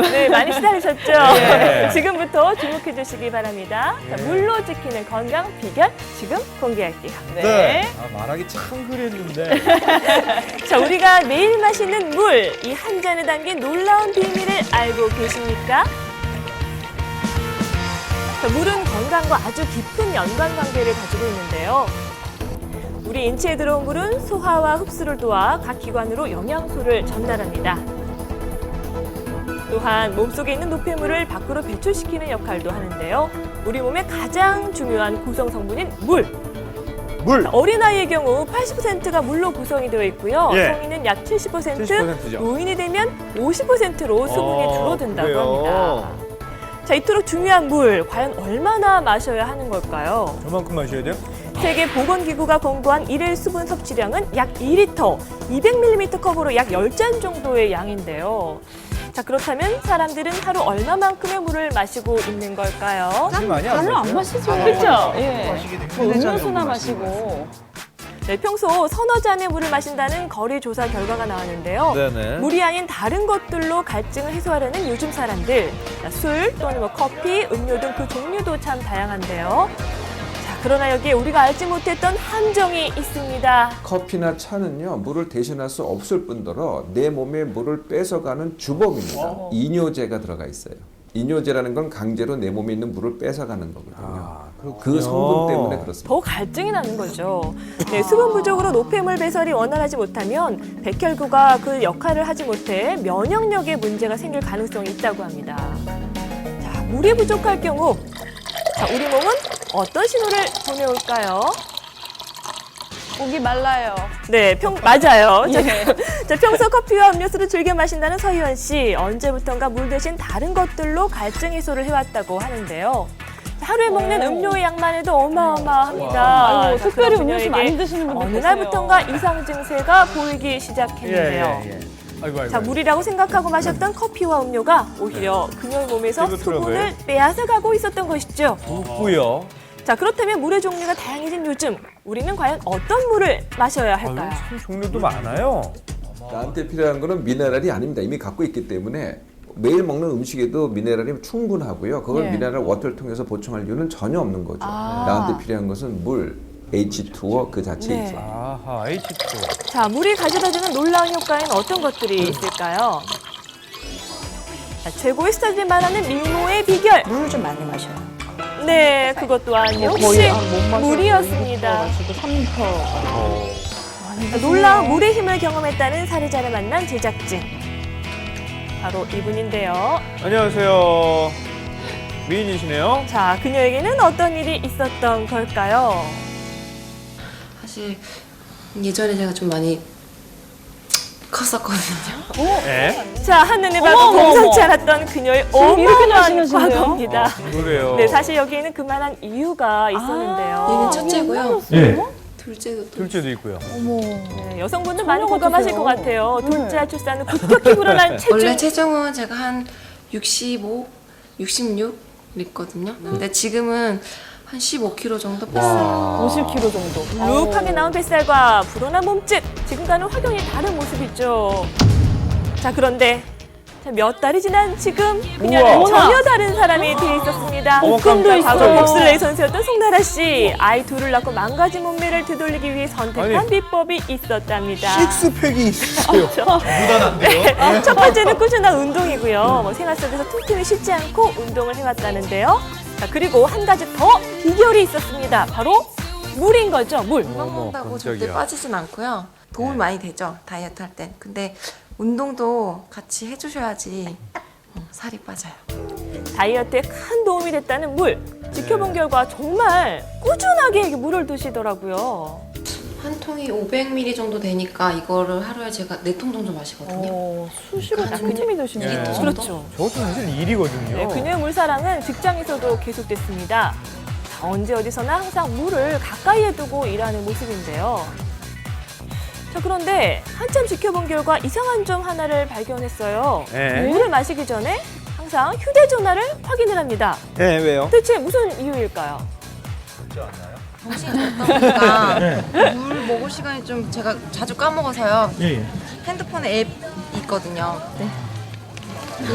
네, 많이 시달리셨죠? 네. 지금부터 주목해 주시기 바랍니다. 자, 물로 지키는 건강 비결 지금 공개할게요. 네. 아, 말하기 참 그랬는데. 자, 우리가 매일 마시는 물, 이 한 잔에 담긴 놀라운 비밀을 알고 계십니까? 자, 물은 건강과 아주 깊은 연관관계를 가지고 있는데요. 우리 인체에 들어온 물은 소화와 흡수를 도와 각 기관으로 영양소를 전달합니다. 또한 몸속에 있는 노폐물을 밖으로 배출시키는 역할도 하는데요. 우리 몸의 가장 중요한 구성 성분인 물. 물. 어린아이의 경우 80%가 물로 구성이 되어 있고요. 예. 성인은 약 70%, 70%죠. 노인이 되면 50%로 수분이 줄어든다고 그래요? 합니다. 자, 이토록 중요한 물, 과연 얼마나 마셔야 하는 걸까요? 저만큼 마셔야 돼요? 세계보건기구가 공고한 일일 수분 섭취량은 약 2리터, 200ml 컵으로 약 10잔 정도의 양인데요. 자, 그렇다면 사람들은 하루 얼마만큼의 물을 마시고 있는 걸까요? 사실 많이 안 별로 안 마셔요? 마시죠. 그렇죠? 예. 뭐 음료수나 마시고. 네, 평소 서너 잔의 물을 마신다는 거리 조사 결과가 나왔는데요. 네네. 물이 아닌 다른 것들로 갈증을 해소하려는 요즘 사람들. 자, 술 또는 뭐 커피, 음료 등 그 종류도 참 다양한데요. 자, 그러나 여기에 우리가 알지 못했던 함정이 있습니다. 커피나 차는요, 물을 대신할 수 없을 뿐더러 내 몸에 물을 뺏어가는 주범입니다. 이뇨제가 들어가 있어요. 이뇨제라는 건 강제로 내 몸에 있는 물을 뺏어가는 거거든요. 그 성분 때문에 그렇습니다. 더 갈증이 나는 거죠. 네, 수분 부족으로 노폐물 배설이 원활하지 못하면 백혈구가 그 역할을 하지 못해 면역력에 문제가 생길 가능성이 있다고 합니다. 자, 물이 부족할 경우 자, 우리 몸은 어떤 신호를 보내올까요? 목이 말라요. 네, 맞아요. 자, 예. 자, 평소 커피와 음료수를 즐겨 마신다는 서희원 씨. 언제부턴가 물 대신 다른 것들로 갈증 해소를 해왔다고 하는데요. 자, 하루에 먹는 음료의 양만 해도 어마어마합니다. 아이고, 자, 특별히 그런 음료수 그녀에게 많이 드시는 분들 어느 계세요. 날부턴가 이상 증세가 보이기 시작했는데요. 아이고, 아이고. 자, 물이라고 생각하고 마셨던 커피와 음료가 오히려 그녀의 몸에서 그렇더라고요. 수분을 빼앗아가고 있었던 것이죠. 붓고요. 자, 그렇다면 물의 종류가 다양해진 요즘 우리는 과연 어떤 물을 마셔야 할까요? 참 종류도 많아요. 나한테 필요한 거는 미네랄이 아닙니다. 이미 갖고 있기 때문에 매일 먹는 음식에도 미네랄이 충분하고요. 그걸 예. 미네랄 워터를 통해서 보충할 이유는 전혀 없는 거죠. 나한테 필요한 것은 물, H2O 그 자체이죠. 네. 아하, H2. 자, 물이 가져다주는 놀라운 효과에는 어떤 것들이 있을까요? 자, 최고의 스타들이 말하는 미모의 비결. 물을 좀 많이 마셔요. 네, 그것 또한 역시 물이었습니다. 지금 3리터. 자, 놀라운 물의 힘을 경험했다는 사례자를 만난 제작진. 바로 이분인데요. 안녕하세요. 미인이시네요. 자, 그녀에게는 어떤 일이 있었던 걸까요? 사실 예전에 제가 좀 많이 컸었거든요. 네. 자, 한눈에 봐도 어머, 어머, 범상치 어머. 않았던 그녀의 지금 이렇게 어마어마한 날씬하신데요? 과거입니다. 그래요. 네, 사실 여기에는 그만한 이유가 있었는데요. 얘는 첫째고요. 예. 둘째도 또 둘째도 있고요. 네, 여성분들 전혀 많이 공감하실 같으세요. 것 같아요. 네. 둘째 할 출산은 급격히 불어난 체중. 원래 체중은 제가 한 65, 66 있거든요. 근데 지금은 한 15kg 정도 뺐어요. 50kg 정도. 룩하게 나온 뱃살과 불어난 몸짓. 지금과는 확연히 다른 모습이죠. 자, 그런데 자, 몇 달이 지난 지금 그녀는 우와. 전혀 다른 사람이 돼 있었습니다. 어머, 깜짝이야. 과거 봅슬레이 선수였던 송나라 씨. 아이 둘을 낳고 망가진 몸매를 되돌리기 위해 선택한 아니. 비법이 있었답니다. 식스팩이 있어요. 네, 첫 번째는 꾸준한 운동이고요. 뭐 생활 속에서 틈틈이 쉬지 않고 운동을 해왔다는데요. 자, 그리고 한 가지 더 비결이 있었습니다. 바로 물인 거죠, 물. 건강 먹는다고 절대 깜짝이야. 빠지진 않고요. 도움이 많이 되죠, 다이어트 할 땐. 근데 운동도 같이 해주셔야지 살이 빠져요. 다이어트에 큰 도움이 됐다는 물. 지켜본 결과 정말 꾸준하게 물을 드시더라고요. 한 통이 500ml 정도 되니까 이거를 하루에 제가 4통 정도 마시거든요. 수시로 틈틈이 드시네요. 네. 그렇죠. 저것도 사실 일이거든요. 네, 그녀의 물사랑은 직장에서도 계속됐습니다. 자, 언제 어디서나 항상 물을 가까이에 두고 일하는 모습인데요. 자, 그런데 한참 지켜본 결과 이상한 점 하나를 발견했어요. 네. 물을 마시기 전에 항상 휴대전화를 확인을 합니다. 네, 왜요? 대체 무슨 이유일까요? 정신이 없다 보니까 물 먹을 시간이 좀 제가 자주 까먹어서요. 예. 핸드폰에 앱 있거든요.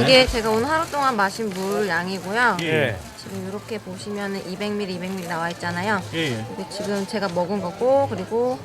이게 제가 오늘 하루 동안 마신 물 양이고요. 예. 지금 이렇게 보시면은 200ml, 200ml 나와 있잖아요. 예. 예. 이게 지금 제가 먹은 거고, 그리고